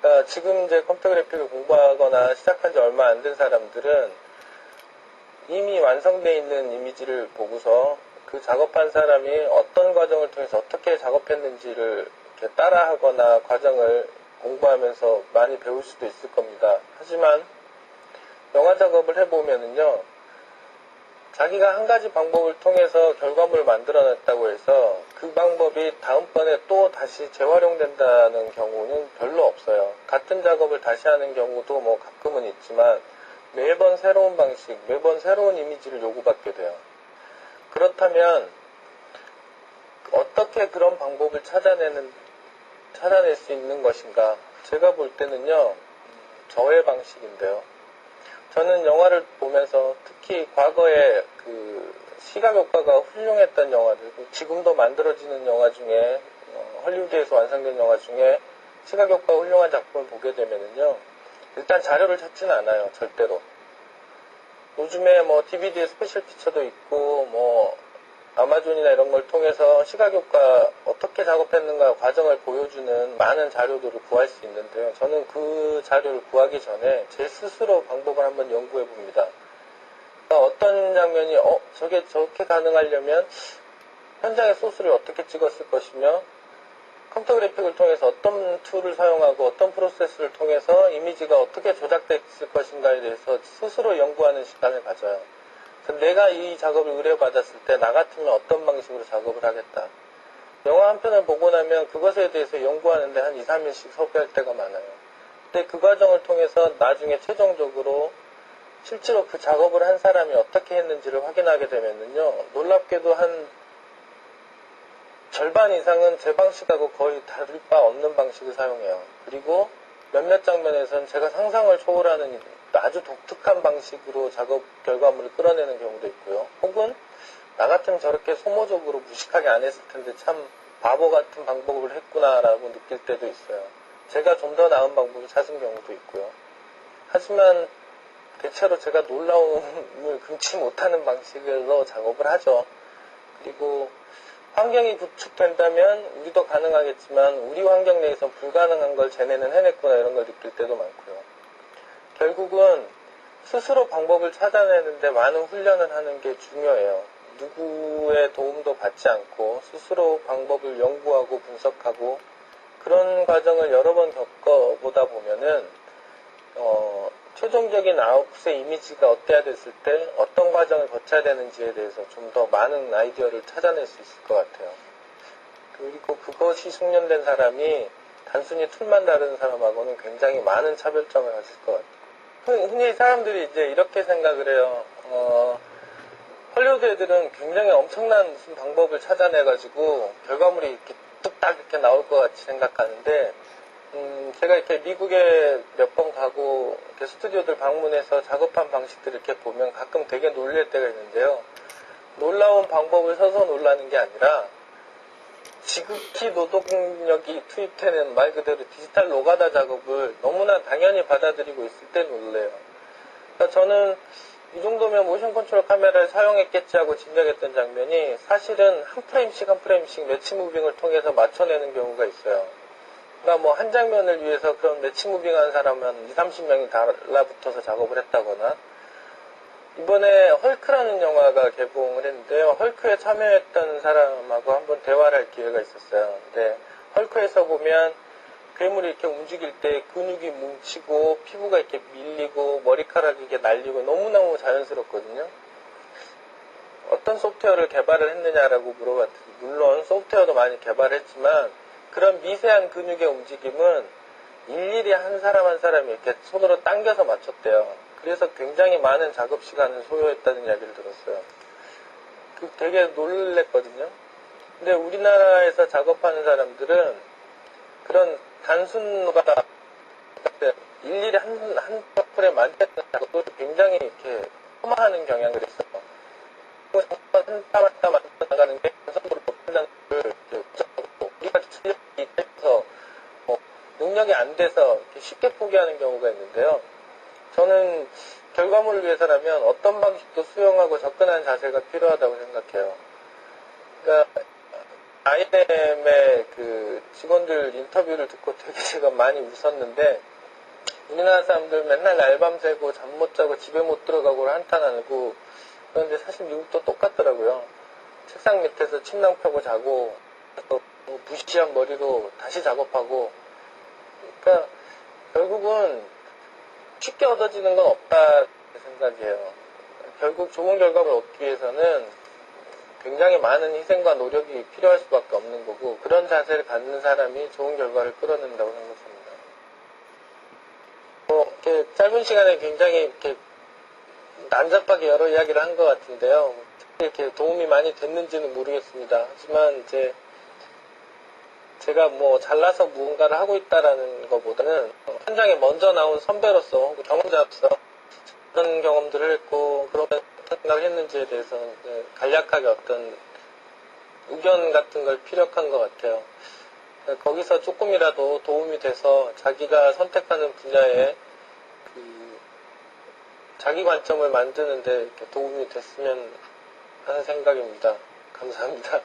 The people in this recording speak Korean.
그러니까 지금 이제 컴퓨터 그래픽을 공부하거나 시작한 지 얼마 안 된 사람들은 이미 완성되어 있는 이미지를 보고서 그 작업한 사람이 어떤 과정을 통해서 어떻게 작업했는지를 이렇게 따라하거나 과정을 공부하면서 많이 배울 수도 있을 겁니다. 하지만 영화 작업을 해보면은요, 자기가 한 가지 방법을 통해서 결과물을 만들어냈다고 해서 그 방법이 다음번에 또 다시 재활용된다는 경우는 별로 없어요. 같은 작업을 다시 하는 경우도 뭐 가끔은 있지만 매번 새로운 방식, 매번 새로운 이미지를 요구받게 돼요. 그렇다면 어떻게 그런 방법을 찾아낼 수 있는 것인가? 제가 볼 때는요, 저의 방식인데요. 저는 영화를 보면서 특히 과거에 그 시각효과가 훌륭했던 영화들, 지금도 만들어지는 영화 중에 헐리우드에서 완성된 영화 중에 시각효과가 훌륭한 작품을 보게 되면은요, 일단 자료를 찾지는 않아요, 절대로. 요즘에 뭐 DVD에 스페셜 피처도 있고 뭐 아마존이나 이런 걸 통해서 시각효과 어떻게 작업했는가 과정을 보여주는 많은 자료들을 구할 수 있는데요. 저는 그 자료를 구하기 전에 제 스스로 방법을 한번 연구해 봅니다. 그러니까 어떤 장면이 저게 저렇게 가능하려면 현장의 소스를 어떻게 찍었을 것이며 컴퓨터 그래픽을 통해서 어떤 툴을 사용하고 어떤 프로세스를 통해서 이미지가 어떻게 조작됐을 것인가에 대해서 스스로 연구하는 시간을 가져요. 내가 이 작업을 의뢰받았을 때 나 같으면 어떤 방식으로 작업을 하겠다. 영화 한 편을 보고 나면 그것에 대해서 연구하는데 한 2, 3일씩 소비할 때가 많아요. 근데 그 과정을 통해서 나중에 최종적으로 실제로 그 작업을 한 사람이 어떻게 했는지를 확인하게 되면요, 놀랍게도 한 절반 이상은 제 방식하고 거의 다를 바 없는 방식을 사용해요. 그리고 몇몇 장면에서는 제가 상상을 초월하는 아주 독특한 방식으로 작업 결과물을 끌어내는 경우도 있고요. 혹은 나 같으면 저렇게 소모적으로 무식하게 안 했을 텐데 참 바보 같은 방법을 했구나라고 느낄 때도 있어요. 제가 좀 더 나은 방법을 찾은 경우도 있고요. 하지만 대체로 제가 놀라움을 금치 못하는 방식으로 작업을 하죠. 그리고 환경이 구축된다면 우리도 가능하겠지만 우리 환경 내에서 불가능한 걸 쟤네는 해냈구나 이런 걸 느낄 때도 많고요. 결국은 스스로 방법을 찾아내는데 많은 훈련을 하는 게 중요해요. 누구의 도움도 받지 않고 스스로 방법을 연구하고 분석하고 그런 과정을 여러 번 겪어보다 보면은 최종적인 아웃풋의 이미지가 어때야 됐을 때 어떤 과정을 거쳐야 되는지에 대해서 좀 더 많은 아이디어를 찾아낼 수 있을 것 같아요. 그리고 그것이 숙련된 사람이 단순히 툴만 다루는 사람하고는 굉장히 많은 차별점을 가질 것 같아요. 흔히 사람들이 이제 이렇게 생각을 해요. 헐리우드 애들은 굉장히 엄청난 무슨 방법을 찾아내가지고 결과물이 이렇게 뚝딱 이렇게 나올 것 같이 생각하는데, 제가 이렇게 미국에 몇 번 가고 이렇게 스튜디오들 방문해서 작업한 방식들을 이렇게 보면 가끔 되게 놀랄 때가 있는데요. 놀라운 방법을 써서 놀라는 게 아니라 지극히 노동력이 투입되는 말 그대로 디지털 노가다 작업을 너무나 당연히 받아들이고 있을 때 놀래요. 그러니까 저는 이 정도면 모션 컨트롤 카메라를 사용했겠지 하고 짐작했던 장면이 사실은 한 프레임씩 한 프레임씩 매치 무빙을 통해서 맞춰내는 경우가 있어요. 그러니까 뭐 한 장면을 위해서 그런 매치 무빙하는 사람은 2, 30명이 달라붙어서 작업을 했다거나, 이번에 헐크라는 영화가 개봉을 했는데요. 헐크에 참여했던 사람하고 한번 대화를 할 기회가 있었어요. 근데 헐크에서 보면 괴물이 이렇게 움직일 때 근육이 뭉치고 피부가 이렇게 밀리고 머리카락이 이렇게 날리고 너무너무 자연스럽거든요. 어떤 소프트웨어를 개발을 했느냐라고 물어봤더니 물론 소프트웨어도 많이 개발했지만 그런 미세한 근육의 움직임은 일일이 한 사람 한 사람이 이렇게 손으로 당겨서 맞췄대요. 그래서 굉장히 많은 작업 시간을 소요했다는 이야기를 들었어요. 되게 놀랬거든요. 근데 우리나라에서 작업하는 사람들은 그런 단순 노가다 일일이 한 프레임 만드는 작업을 굉장히 이렇게 폄하하는 경향을 있어요. 한 땀 한 땀 만들어 나가는 게 완성도를 높인다는 걸 우리가 실력이 있어서 능력이 안 돼서 쉽게 포기하는 경우가 있는데요. 저는 결과물을 위해서라면 어떤 방식도 수용하고 접근하는 자세가 필요하다고 생각해요. 그러니까 IM의 그 직원들 인터뷰를 듣고 되게 제가 많이 웃었는데, 우리나라 사람들 맨날 날밤 새고 잠 못 자고 집에 못 들어가고 한탄하고, 그런데 사실 미국도 똑같더라고요. 책상 밑에서 침낭 펴고 자고, 또 부시한 머리로 다시 작업하고, 그러니까 결국은 쉽게 얻어지는 건 없다 생각이에요. 결국 좋은 결과를 얻기 위해서는 굉장히 많은 희생과 노력이 필요할 수밖에 없는 거고, 그런 자세를 갖는 사람이 좋은 결과를 끌어낸다고 생각합니다. 이렇게 짧은 시간에 굉장히 이렇게 난잡하게 여러 이야기를 한 것 같은데요. 이렇게 도움이 많이 됐는지는 모르겠습니다. 하지만 이제 제가 뭐 잘나서 무언가를 하고 있다라는 것보다는 현장에 먼저 나온 선배로서 경험자로서 그런 경험들을 했고 그런 생각을 했는지에 대해서 간략하게 어떤 의견 같은 걸 피력한 것 같아요. 거기서 조금이라도 도움이 돼서 자기가 선택하는 분야에 그 자기 관점을 만드는데 이렇게 도움이 됐으면 하는 생각입니다. 감사합니다.